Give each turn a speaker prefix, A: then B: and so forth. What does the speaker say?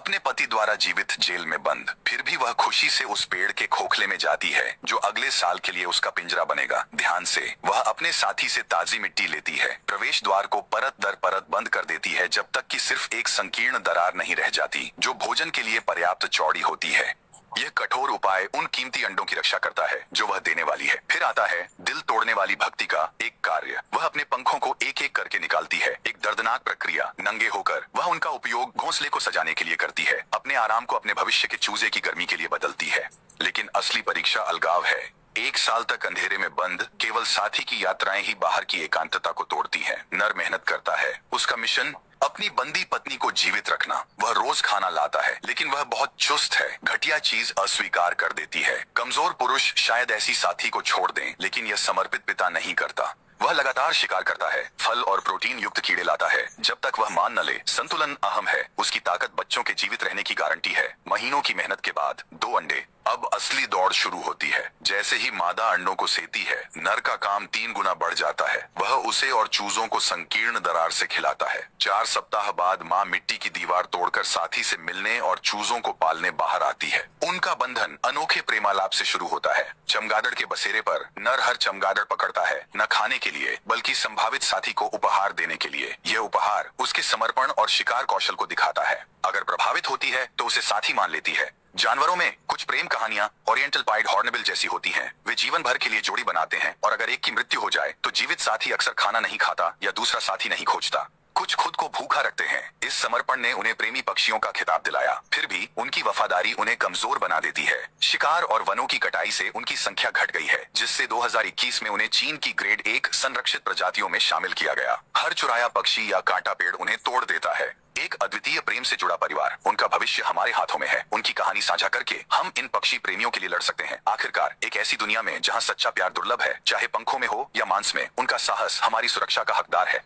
A: अपने पति द्वारा जीवित जेल में बंद, फिर भी वह खुशी से उस पेड़ के खोखले में जाती है जो अगले साल के लिए उसका पिंजरा बनेगा। ध्यान से वह अपने साथी से ताजी मिट्टी लेती है, प्रवेश द्वार को परत दर परत बंद कर देती है जब तक कि सिर्फ एक संकीर्ण दरार नहीं रह जाती जो भोजन के लिए पर्याप्त चौड़ी होती है। यह कठोर उपाय उन कीमती अंडों की रक्षा करता है जो वह देने वाली है। फिर आता है दिल तोड़ने वाली भक्ति का एक कार्य। वह अपने पंखों को एक एक करके निकालती है, एक दर्दनाक प्रक्रिया। नंगे होकर वह उनका उपयोग घोंसले को सजाने के लिए करती है, अपने आराम को अपने भविष्य के चूजे की गर्मी के लिए बदलती है। लेकिन असली परीक्षा अलगाव है। 1 साल तक अंधेरे में बंद केवल साथी की यात्राएं ही बाहर की एकांतता को तोड़ती हैं। नर मेहनत करता है, उसका मिशन अपनी बंदी पत्नी को जीवित रखना। वह रोज खाना लाता है लेकिन वह बहुत चुस्त है, घटिया चीज अस्वीकार कर देती है। कमजोर पुरुष शायद ऐसी साथी को छोड़ दें, लेकिन यह समर्पित पिता नहीं करता। वह लगातार शिकार करता है, फल और प्रोटीन युक्त कीड़े लाता है जब तक वह मान न ले संतुलन अहम है। उसकी ताकत बच्चों के जीवित रहने की गारंटी है। महीनों की मेहनत के बाद 2 अंडे। अब असली दौड़ शुरू होती है। जैसे ही मादा अंडों को सेती है, नर का काम 3 गुना बढ़ जाता है। वह उसे और चूजों को संकीर्ण दरार से खिलाता है। 4 सप्ताह बाद माँ मिट्टी की दीवार तोड़कर साथी से मिलने और चूजों को पालने बाहर आती है। उनका बंधन अनोखे प्रेमालाप से शुरू होता है। चमगादड़ के बसेरे पर नर हर चमगादड़ पकड़ता है, न खाने के लिए बल्कि संभावित साथी को उपहार देने के लिए। यह उपहार उसके समर्पण और शिकार कौशल को दिखाता है। अगर प्रभावित होती है तो उसे साथी मान लेती है। जानवरों में कुछ प्रेम कहानियां ओरिएंटल पाइड हॉर्नबिल जैसी होती हैं। वे जीवन भर के लिए जोड़ी बनाते हैं और अगर एक की मृत्यु हो जाए तो जीवित साथी अक्सर खाना नहीं खाता या दूसरा साथी नहीं खोजता। कुछ खुद को भूखा रखते हैं। इस समर्पण ने उन्हें प्रेमी पक्षियों का खिताब दिलाया। फिर भी उनकी वफादारी उन्हें कमजोर बना देती है। शिकार और वनों की कटाई से उनकी संख्या घट गई है, जिससे 2021 में उन्हें चीन की ग्रेड 1 संरक्षित प्रजातियों में शामिल किया गया। हर चुराया पक्षी या कांटा पेड़ उन्हें तोड़ देता है। एक अद्वितीय प्रेम से जुड़ा परिवार। उनका भविष्य हमारे हाथों में है। उनकी कहानी साझा करके हम इन पक्षी प्रेमियों के लिए लड़ सकते हैं। आखिरकार एक ऐसी दुनिया में जहां सच्चा प्यार दुर्लभ है, चाहे पंखों में हो या मांस में, उनका साहस हमारी सुरक्षा का हकदार है।